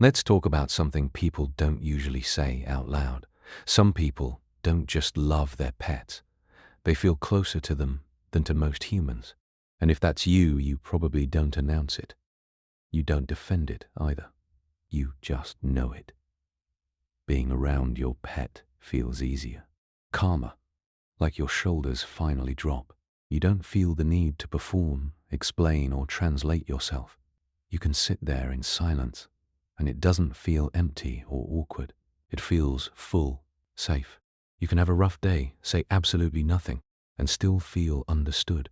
Let's talk about something people don't usually say out loud. Some people don't just love their pets. They feel closer to them than to most humans. And if that's you, you probably don't announce it. You don't defend it either. You just know it. Being around your pet feels easier, calmer, like your shoulders finally drop. You don't feel the need to perform, explain, or translate yourself. You can sit there in silence, and it doesn't feel empty or awkward. It feels full, safe. You can have a rough day, say absolutely nothing, and still feel understood.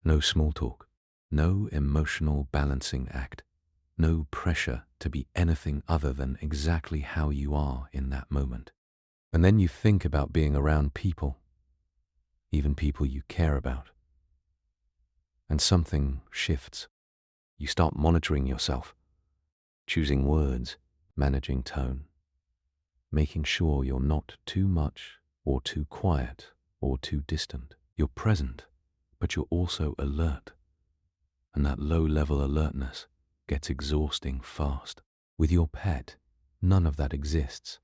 No small talk, no emotional balancing act, no pressure to be anything other than exactly how you are in that moment. And then you think about being around people, even people you care about. And something shifts. You start monitoring yourself, choosing words, managing tone, making sure you're not too much or too quiet or too distant. You're present, but you're also alert. And that low-level alertness gets exhausting fast. With your pet, none of that exists.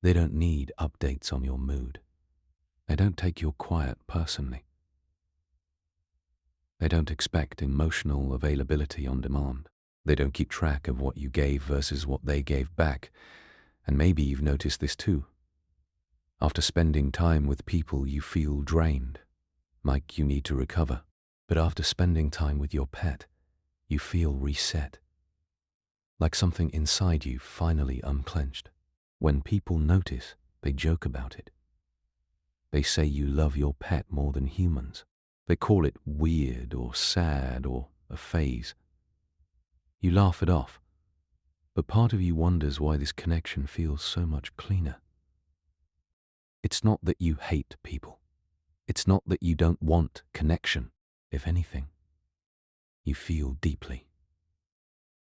They don't need updates on your mood. They don't take your quiet personally. They don't expect emotional availability on demand. They don't keep track of what you gave versus what they gave back. And maybe you've noticed this too. After spending time with people, you feel drained, like you need to recover. But after spending time with your pet, you feel reset, like something inside you finally unclenched. When people notice, they joke about it. They say you love your pet more than humans. They call it weird or sad or a phase. You laugh it off, but part of you wonders why this connection feels so much cleaner. It's not that you hate people. It's not that you don't want connection. If anything, you feel deeply.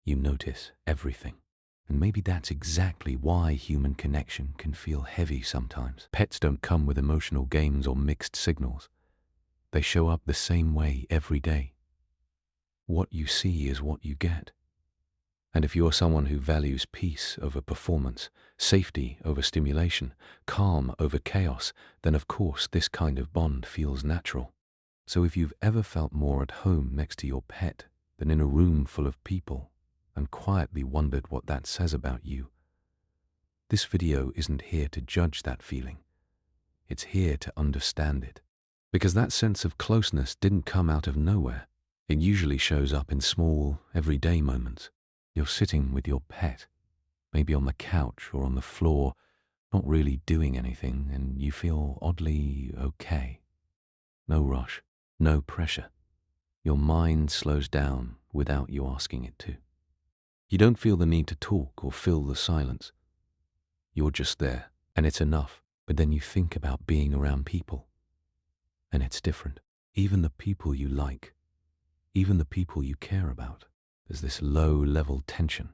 You notice everything. And maybe that's exactly why human connection can feel heavy sometimes. Pets don't come with emotional games or mixed signals. They show up the same way every day. What you see is what you get. And if you're someone who values peace over performance, safety over stimulation, calm over chaos, then of course this kind of bond feels natural. So if you've ever felt more at home next to your pet than in a room full of people, and quietly wondered what that says about you, this video isn't here to judge that feeling. It's here to understand it. Because that sense of closeness didn't come out of nowhere. It usually shows up in small, everyday moments. You're sitting with your pet, maybe on the couch or on the floor, not really doing anything, and you feel oddly okay. No rush, no pressure. Your mind slows down without you asking it to. You don't feel the need to talk or fill the silence. You're just there, and it's enough. But then you think about being around people, and it's different. Even the people you like, even the people you care about, there's this low-level tension,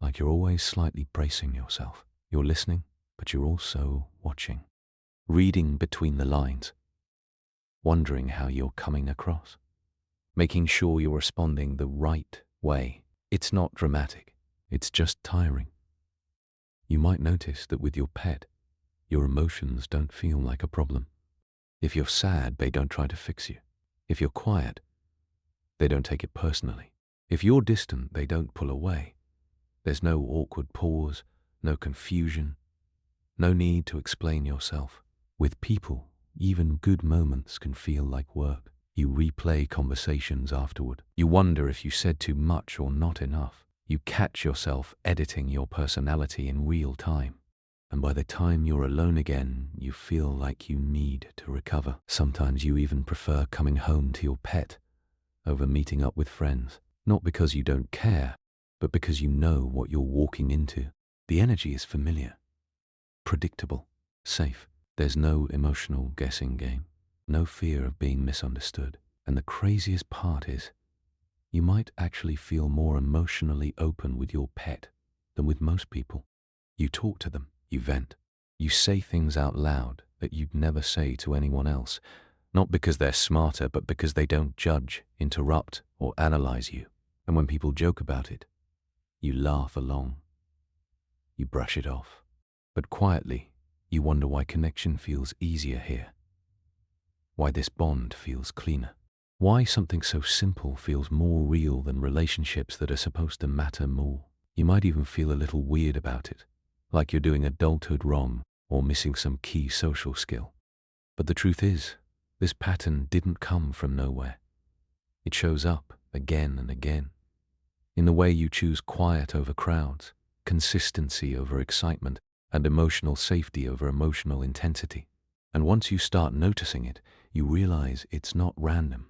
like you're always slightly bracing yourself. You're listening, but you're also watching, reading between the lines, wondering how you're coming across, making sure you're responding the right way. It's not dramatic, it's just tiring. You might notice that with your pet, your emotions don't feel like a problem. If you're sad, they don't try to fix you. If you're quiet, they don't take it personally. If you're distant, they don't pull away. There's no awkward pause, no confusion, no need to explain yourself. With people, even good moments can feel like work. You replay conversations afterward. You wonder if you said too much or not enough. You catch yourself editing your personality in real time. And by the time you're alone again, you feel like you need to recover. Sometimes you even prefer coming home to your pet over meeting up with friends. Not because you don't care, but because you know what you're walking into. The energy is familiar, predictable, safe. There's no emotional guessing game, no fear of being misunderstood. And the craziest part is, you might actually feel more emotionally open with your pet than with most people. You talk to them, you vent, you say things out loud that you'd never say to anyone else, not because they're smarter, but because they don't judge, interrupt, or analyze you. And when people joke about it, You laugh along. You brush it off. But quietly, you wonder why connection feels easier here. Why this bond feels cleaner. Why something so simple feels more real than relationships that are supposed to matter more. You might even feel a little weird about it, like you're doing adulthood wrong or missing some key social skill. But the truth is, this pattern didn't come from nowhere. It shows up again and again, in the way you choose quiet over crowds, consistency over excitement, and emotional safety over emotional intensity. And once you start noticing it, you realize it's not random.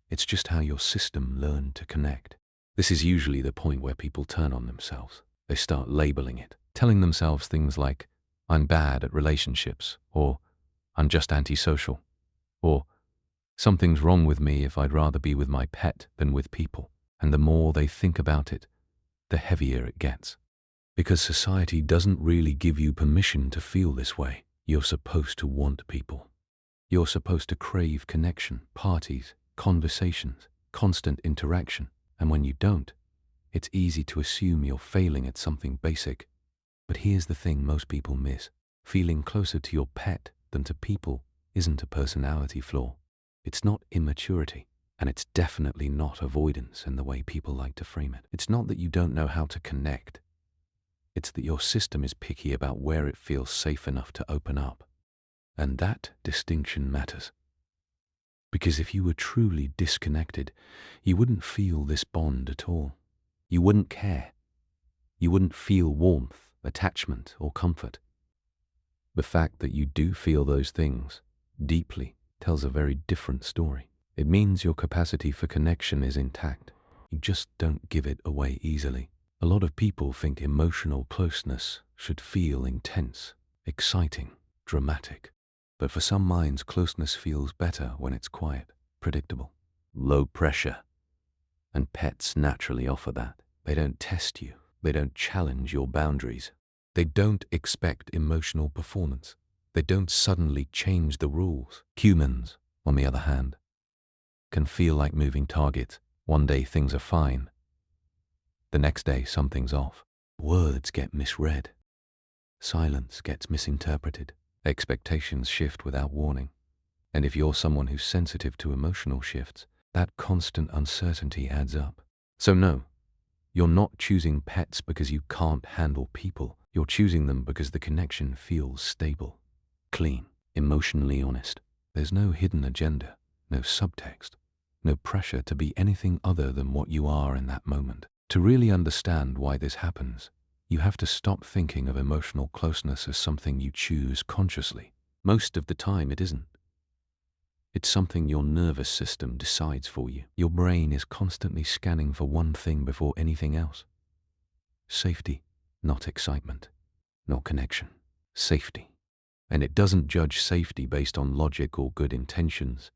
It's just how your system learned to connect. This is usually the point where people turn on themselves. They start labeling it, telling themselves things like, I'm bad at relationships, or I'm just antisocial, or something's wrong with me if I'd rather be with my pet than with people. And the more they think about it, the heavier it gets. Because society doesn't really give you permission to feel this way. You're supposed to want people. You're supposed to crave connection, parties, conversations, constant interaction. And when you don't, it's easy to assume you're failing at something basic. But here's the thing most people miss. Feeling closer to your pet than to people isn't a personality flaw. It's not immaturity. And it's definitely not avoidance in the way people like to frame it. It's not that you don't know how to connect. It's that your system is picky about where it feels safe enough to open up. And that distinction matters. Because if you were truly disconnected, you wouldn't feel this bond at all. You wouldn't care. You wouldn't feel warmth, attachment, or comfort. The fact that you do feel those things deeply tells a very different story. It means your capacity for connection is intact. You just don't give it away easily. A lot of people think emotional closeness should feel intense, exciting, dramatic. But for some minds, closeness feels better when it's quiet, predictable, low pressure. And pets naturally offer that. They don't test you. They don't challenge your boundaries. They don't expect emotional performance. They don't suddenly change the rules. Humans, on the other hand, can feel like moving targets. One day things are fine. The next day something's off. Words get misread. Silence gets misinterpreted. Expectations shift without warning. And if you're someone who's sensitive to emotional shifts, that constant uncertainty adds up. So no, you're not choosing pets because you can't handle people. You're choosing them because the connection feels stable, clean, emotionally honest. There's no hidden agenda, no subtext, no pressure to be anything other than what you are in that moment. To really understand why this happens, you have to stop thinking of emotional closeness as something you choose consciously. Most of the time it isn't. It's something your nervous system decides for you. Your brain is constantly scanning for one thing before anything else. Safety, not excitement, not connection. Safety. And it doesn't judge safety based on logic or good intentions.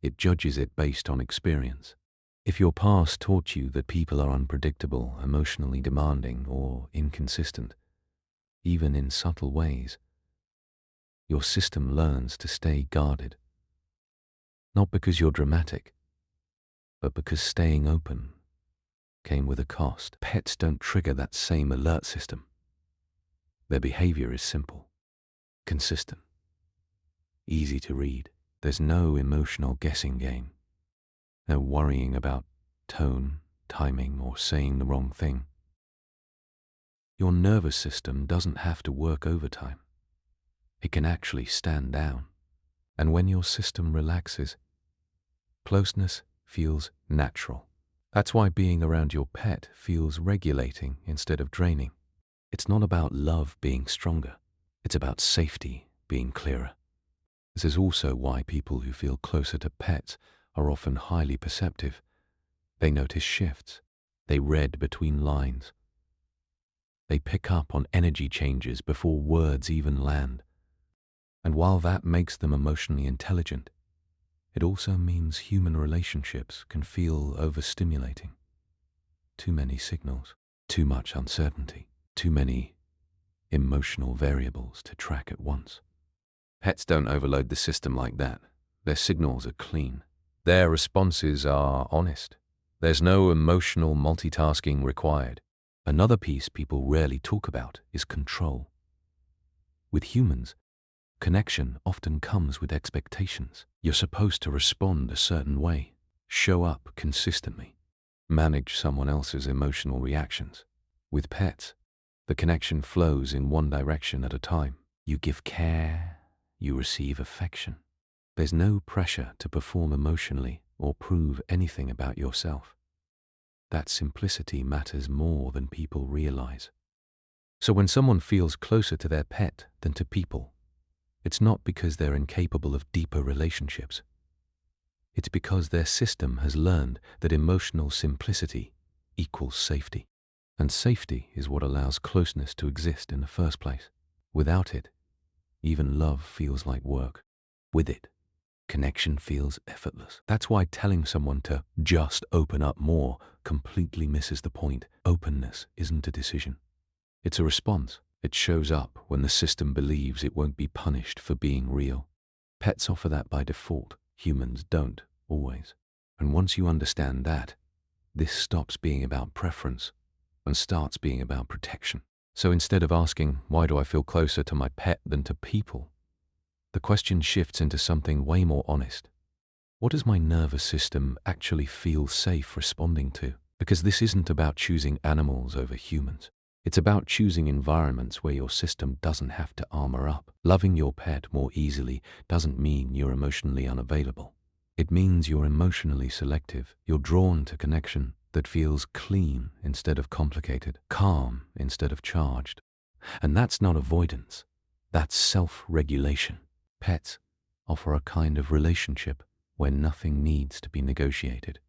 It judges it based on experience. If your past taught you that people are unpredictable, emotionally demanding, or inconsistent, even in subtle ways, your system learns to stay guarded. Not because you're dramatic, but because staying open came with a cost. Pets don't trigger that same alert system. Their behavior is simple, consistent, easy to read. There's no emotional guessing game. No worrying about tone, timing, or saying the wrong thing. Your nervous system doesn't have to work overtime. It can actually stand down. And when your system relaxes, closeness feels natural. That's why being around your pet feels regulating instead of draining. It's not about love being stronger. It's about safety being clearer. This is also why people who feel closer to pets are often highly perceptive. They notice shifts. They read between lines. They pick up on energy changes before words even land. And while that makes them emotionally intelligent, it also means human relationships can feel overstimulating. Too many signals, too much uncertainty, too many emotional variables to track at once. Pets don't overload the system like that. Their signals are clean. Their responses are honest. There's no emotional multitasking required. Another piece people rarely talk about is control. With humans, connection often comes with expectations. You're supposed to respond a certain way, show up consistently, manage someone else's emotional reactions. With pets, the connection flows in one direction at a time. You give care, you receive affection. There's no pressure to perform emotionally or prove anything about yourself. That simplicity matters more than people realize. So when someone feels closer to their pet than to people, it's not because they're incapable of deeper relationships. It's because their system has learned that emotional simplicity equals safety. And safety is what allows closeness to exist in the first place. Without it, even love feels like work. With it, connection feels effortless. That's why telling someone to just open up more completely misses the point. Openness isn't a decision. It's a response. It shows up when the system believes it won't be punished for being real. Pets offer that by default. Humans don't, always. And once you understand that, this stops being about preference and starts being about protection. So instead of asking, why do I feel closer to my pet than to people? The question shifts into something way more honest. What does my nervous system actually feel safe responding to? Because this isn't about choosing animals over humans. It's about choosing environments where your system doesn't have to armor up. Loving your pet more easily doesn't mean you're emotionally unavailable. It means you're emotionally selective. You're drawn to connection that feels clean instead of complicated, calm instead of charged. And that's not avoidance. That's self-regulation. Pets offer a kind of relationship where nothing needs to be negotiated.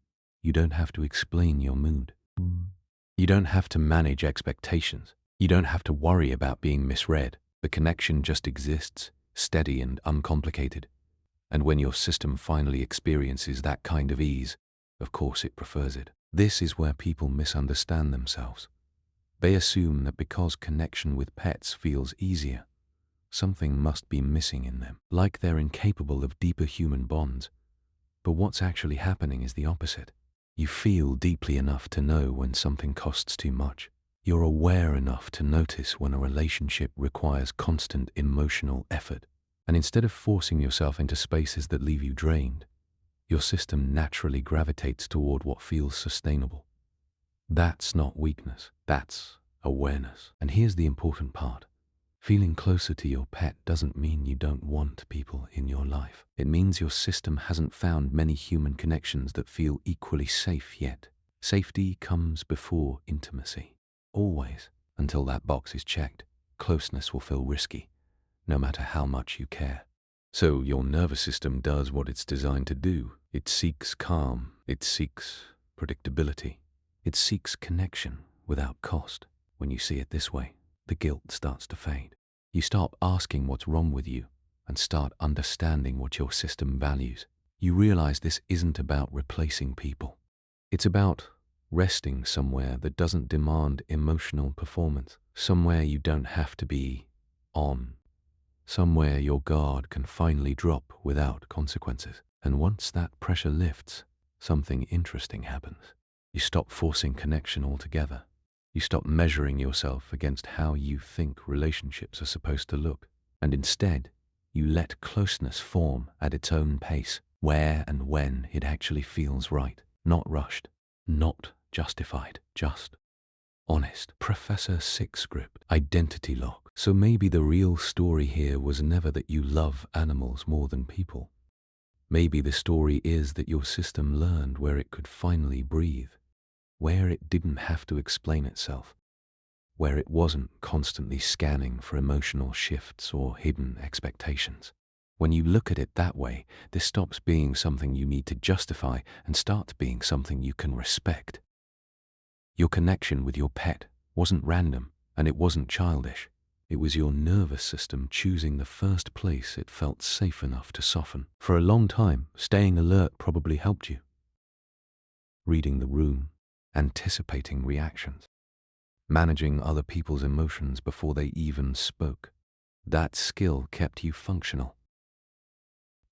You don't have to explain your mood. You don't have to manage expectations. You don't have to worry about being misread. The connection just exists, steady and uncomplicated. And when your system finally experiences that kind of ease, of course it prefers it. This is where people misunderstand themselves. They assume that because connection with pets feels easier, something must be missing in them, like they're incapable of deeper human bonds. But what's actually happening is the opposite. You feel deeply enough to know when something costs too much. You're aware enough to notice when a relationship requires constant emotional effort. And instead of forcing yourself into spaces that leave you drained, your system naturally gravitates toward what feels sustainable. That's not weakness, that's awareness. And here's the important part. Feeling closer to your pet doesn't mean you don't want people in your life. It means your system hasn't found many human connections that feel equally safe yet. Safety comes before intimacy. Always. Until that box is checked, closeness will feel risky, no matter how much you care. So your nervous system does what it's designed to do. It seeks calm. It seeks predictability. It seeks connection without cost. When you see it this way, the guilt starts to fade. You stop asking what's wrong with you and start understanding what your system values. You realize this isn't about replacing people. It's about resting somewhere that doesn't demand emotional performance, somewhere you don't have to be on, somewhere your guard can finally drop without consequences. And once that pressure lifts, something interesting happens. You stop forcing connection altogether. You stop measuring yourself against how you think relationships are supposed to look. And instead, you let closeness form at its own pace, where and when it actually feels right. Not rushed, not justified, just honest. Professor Six script, identity lock. So maybe the real story here was never that you love animals more than people. Maybe the story is that your system learned where it could finally breathe, where it didn't have to explain itself, where it wasn't constantly scanning for emotional shifts or hidden expectations. When you look at it that way, this stops being something you need to justify and starts being something you can respect. Your connection with your pet wasn't random and it wasn't childish. It was your nervous system choosing the first place it felt safe enough to soften. For a long time, staying alert probably helped you. Reading the room, anticipating reactions, managing other people's emotions before they even spoke. That skill kept you functional.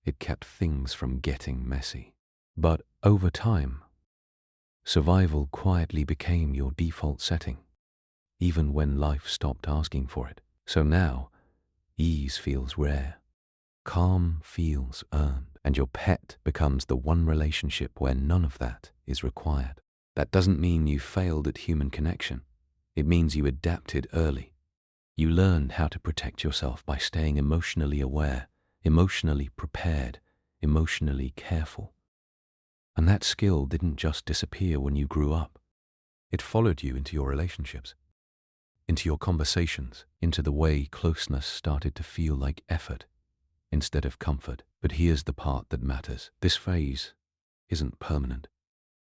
It kept things from getting messy. But over time, survival quietly became your default setting. even when life stopped asking for it. So now, ease feels rare, calm feels earned, and your pet becomes the one relationship where none of that is required. That doesn't mean you failed at human connection. It means you adapted early. You learned how to protect yourself by staying emotionally aware, emotionally prepared, emotionally careful. And that skill didn't just disappear when you grew up. It followed you into your relationships, into your conversations, into the way closeness started to feel like effort instead of comfort. But here's the part that matters. This phase isn't permanent.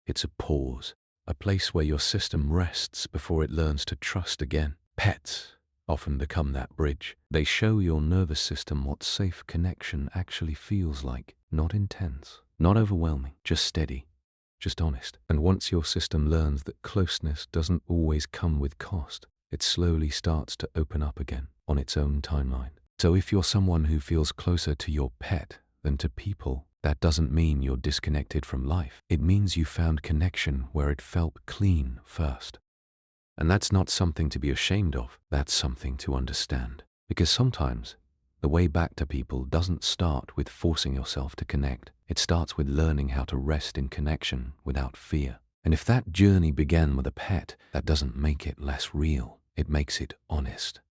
It's a pause, a place where your system rests before it learns to trust again. Pets often become that bridge. They show your nervous system what safe connection actually feels like. Not intense, not overwhelming, just steady, just honest. And once your system learns that closeness doesn't always come with cost, it slowly starts to open up again on its own timeline. So if you're someone who feels closer to your pet than to people, that doesn't mean you're disconnected from life. It means you found connection where it felt clean first. And that's not something to be ashamed of. That's something to understand. Because sometimes the way back to people doesn't start with forcing yourself to connect. It starts with learning how to rest in connection without fear. And if that journey began with a pet, that doesn't make it less real. It makes it honest.